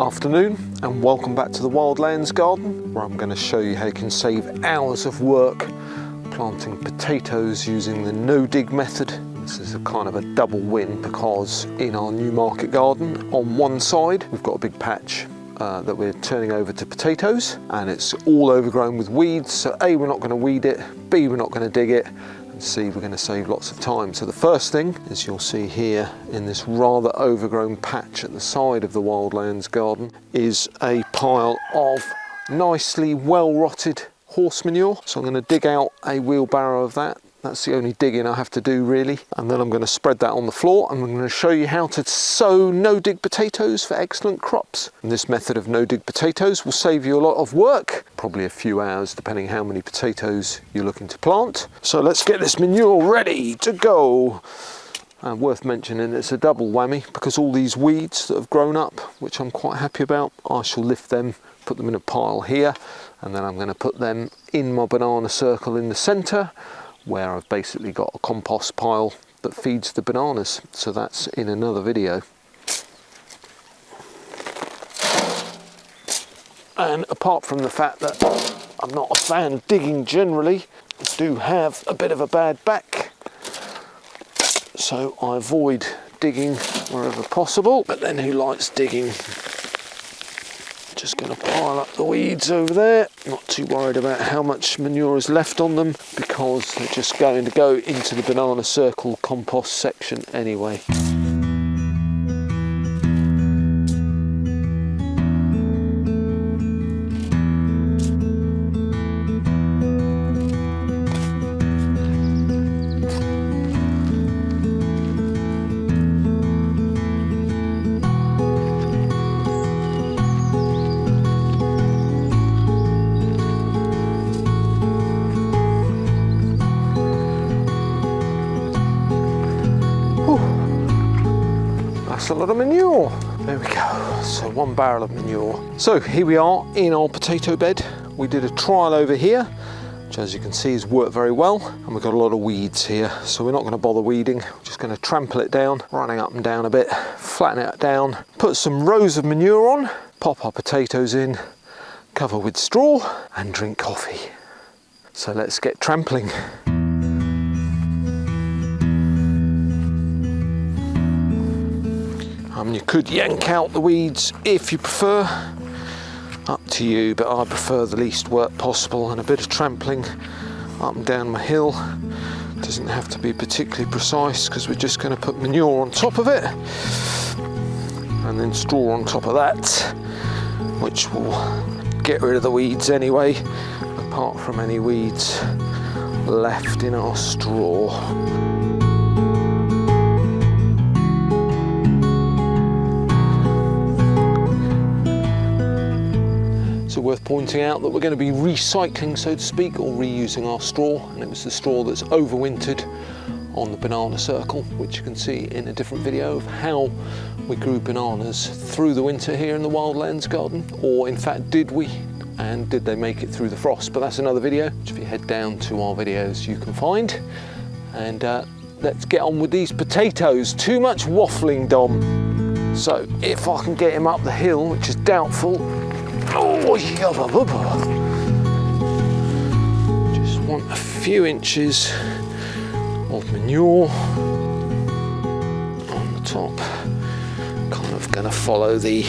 Afternoon and welcome back to the Wildlands Garden, where I'm going to show you how you can save hours of work planting potatoes using the no-dig method. This is a kind of a double win because in our new market garden on one side we've got a big patch that we're turning over to potatoes, and it's all overgrown with weeds, so A, we're not going to weed it, B, we're not going to dig it, and C, we're going to save lots of time. So the first thing, as you'll see here in this rather overgrown patch at the side of the Wildlands Garden, is a pile of nicely well rotted horse manure. So I'm going to dig out a wheelbarrow of that. That's the only digging I have to do really, and then I'm going to spread that on the floor and I'm going to show you how to sow no-dig potatoes for excellent crops. And this method of no-dig potatoes will save you a lot of work, probably a few hours depending how many potatoes you're looking to plant. So let's get this manure ready to go. And worth mentioning, it's a double whammy because all these weeds that have grown up, which I'm quite happy about, I shall lift them, put them in a pile here, and then I'm going to put them in my banana circle in the centre, where I've basically got a compost pile that feeds the bananas. So that's in another video. And apart from the fact that I'm not a fan of digging generally, I do have a bit of a bad back, so I avoid digging wherever possible. But then who likes digging? Just going to pile up the weeds over there. Not too worried about how much manure is left on them because they're just going to go into the banana circle compost section anyway. A lot of manure. There we go. So 1 barrel of manure. So here we are in our potato bed. We did a trial over here, which as you can see has worked very well, and we've got a lot of weeds here, so we're not going to bother weeding. We're just going to trample it down, running up and down a bit, flatten it down, put some rows of manure on, pop our potatoes in, cover with straw, and drink coffee. So let's get trampling. You could yank out the weeds if you prefer, up to you, but I prefer the least work possible, and a bit of trampling up and down my hill doesn't have to be particularly precise because we're just going to put manure on top of it and then straw on top of that, which will get rid of the weeds anyway, apart from any weeds left in our straw. So worth pointing out that we're going to be recycling, so to speak, or reusing our straw, and it was the straw that's overwintered on the banana circle, which you can see in a different video of how we grew bananas through the winter here in the Wildlands Garden, or in fact did we, and did they make it through the frost? But that's another video, which if you head down to our videos you can find. And let's get on with these potatoes. Too much waffling, Dom. So if I can get him up the hill, which is doubtful. Oh, just want a few inches of manure on the top. Kind of going to follow the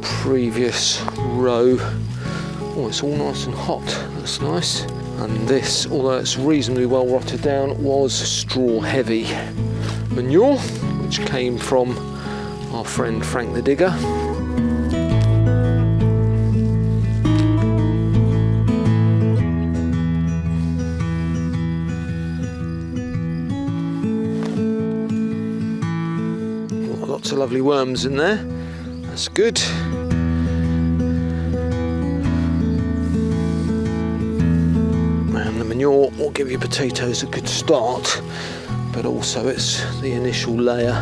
previous row. Oh, it's all nice and hot. That's nice. And this, although it's reasonably well rotted down, was straw heavy manure, which came from our friend Frank the Digger. Lots of lovely worms in there, that's good. And the manure will give your potatoes a good start, but also it's the initial layer.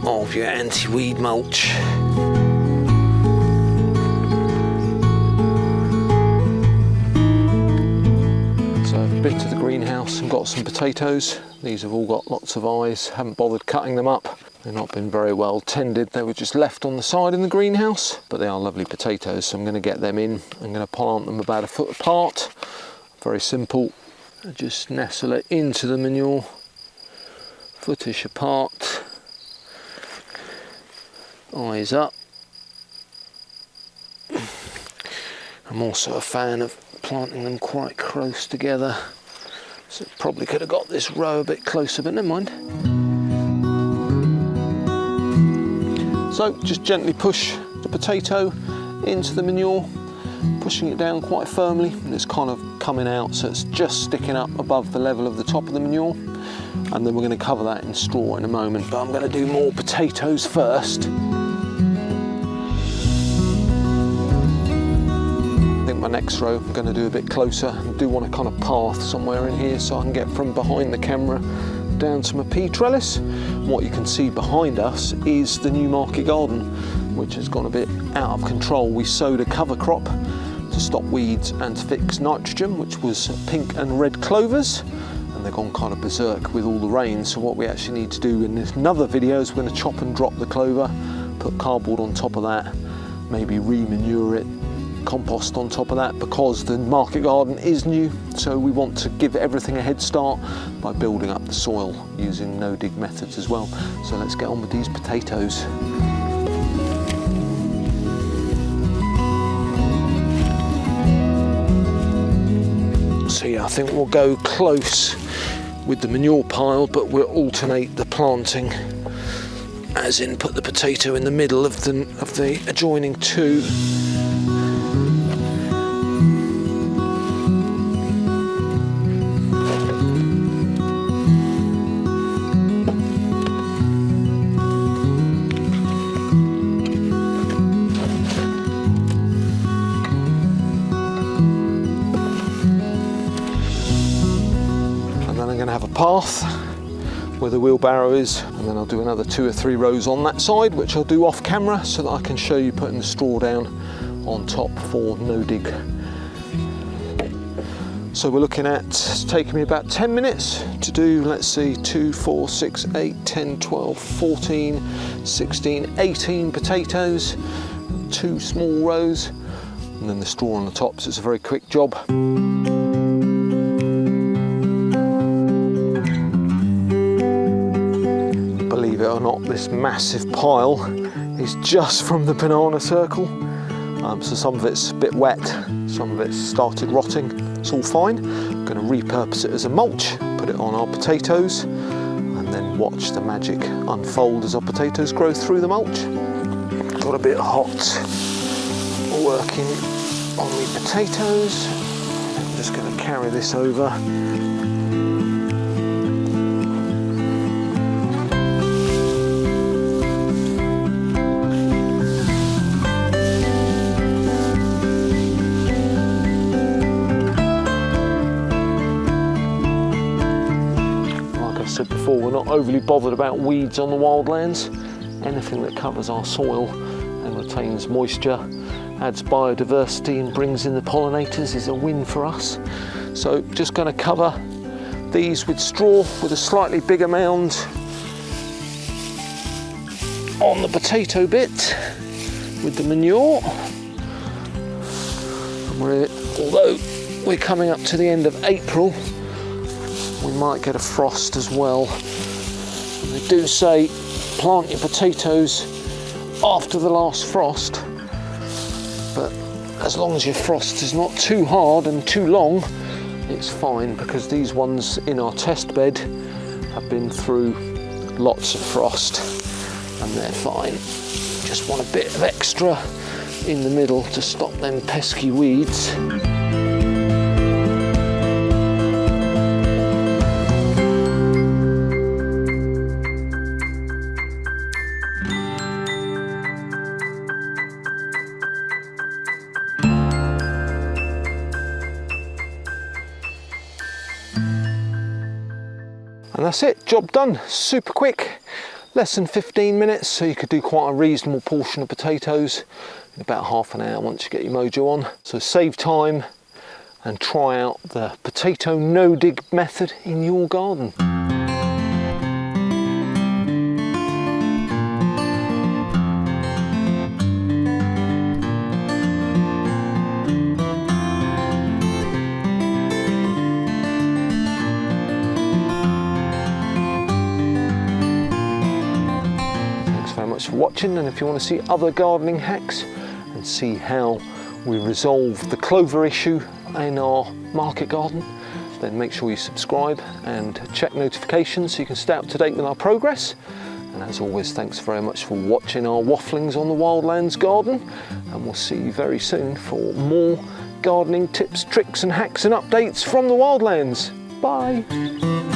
Of your anti-weed mulch. So bit to the greenhouse and got some potatoes. These have all got lots of eyes, haven't bothered cutting them up. They've not been very well tended. They were just left on the side in the greenhouse, but they are lovely potatoes, so I'm going to get them in. I'm going to plant them about a foot apart. Very simple. I just nestle it into the manure, footish apart, eyes up. I'm also a fan of planting them quite close together, so probably could have got this row a bit closer, but never mind. So just gently push the potato into the manure, pushing it down quite firmly, and it's kind of coming out so it's just sticking up above the level of the top of the manure. And then we're going to cover that in straw in a moment, but I'm going to do more potatoes first. I think my next row I'm going to do a bit closer. I do want a kind of path somewhere in here so I can get from behind the camera down to my pea trellis. What you can see behind us is the new market garden, which has gone a bit out of control. We sowed a cover crop to stop weeds and to fix nitrogen, which was pink and red clovers, and they've gone kind of berserk with all the rain. So what we actually need to do in another video is we're going to chop and drop the clover, put cardboard on top of that, maybe re-manure it, compost on top of that, because the market garden is new, so we want to give everything a head start by building up the soil using no-dig methods as well. So let's get on with these potatoes. So yeah, I think we'll go close with the manure pile, but we'll alternate the planting, as in put the potato in the middle of the adjoining two. Path where the wheelbarrow is, and then I'll do another 2 or 3 rows on that side, which I'll do off camera so that I can show you putting the straw down on top for no dig. So we're looking at, it's taking me about 10 minutes to do, let's see, 2, 4, 6, 8, 10, 12, 14, 16, 18 potatoes, 2 small rows, and then the straw on the top, so it's a very quick job. Believe it or not, this massive pile is just from the banana circle. So some of it's a bit wet, some of it's started rotting. It's all fine. I'm going to repurpose it as a mulch, put it on our potatoes, and then watch the magic unfold as our potatoes grow through the mulch. Got a bit hot working on the potatoes. I'm just going to carry this over. Said before, we're not overly bothered about weeds on the wildlands. Anything that covers our soil and retains moisture, adds biodiversity and brings in the pollinators is a win for us. So just going to cover these with straw with a slightly bigger mound on the potato bit with the manure. Although we're coming up to the end of April, we might get a frost as well. And they do say plant your potatoes after the last frost, but as long as your frost is not too hard and too long, it's fine, because these ones in our test bed have been through lots of frost and they're fine. Just want a bit of extra in the middle to stop them pesky weeds. And that's it, job done, super quick, less than 15 minutes, so you could do quite a reasonable portion of potatoes in about half an hour once you get your mojo on. So save time and try out the potato no-dig method in your garden. Very much for watching, and if you want to see other gardening hacks and see how we resolve the clover issue in our market garden, then make sure you subscribe and check notifications so you can stay up to date with our progress. And as always, thanks very much for watching our wafflings on the Wildlands Garden, and we'll see you very soon for more gardening tips, tricks and hacks and updates from the Wildlands. Bye!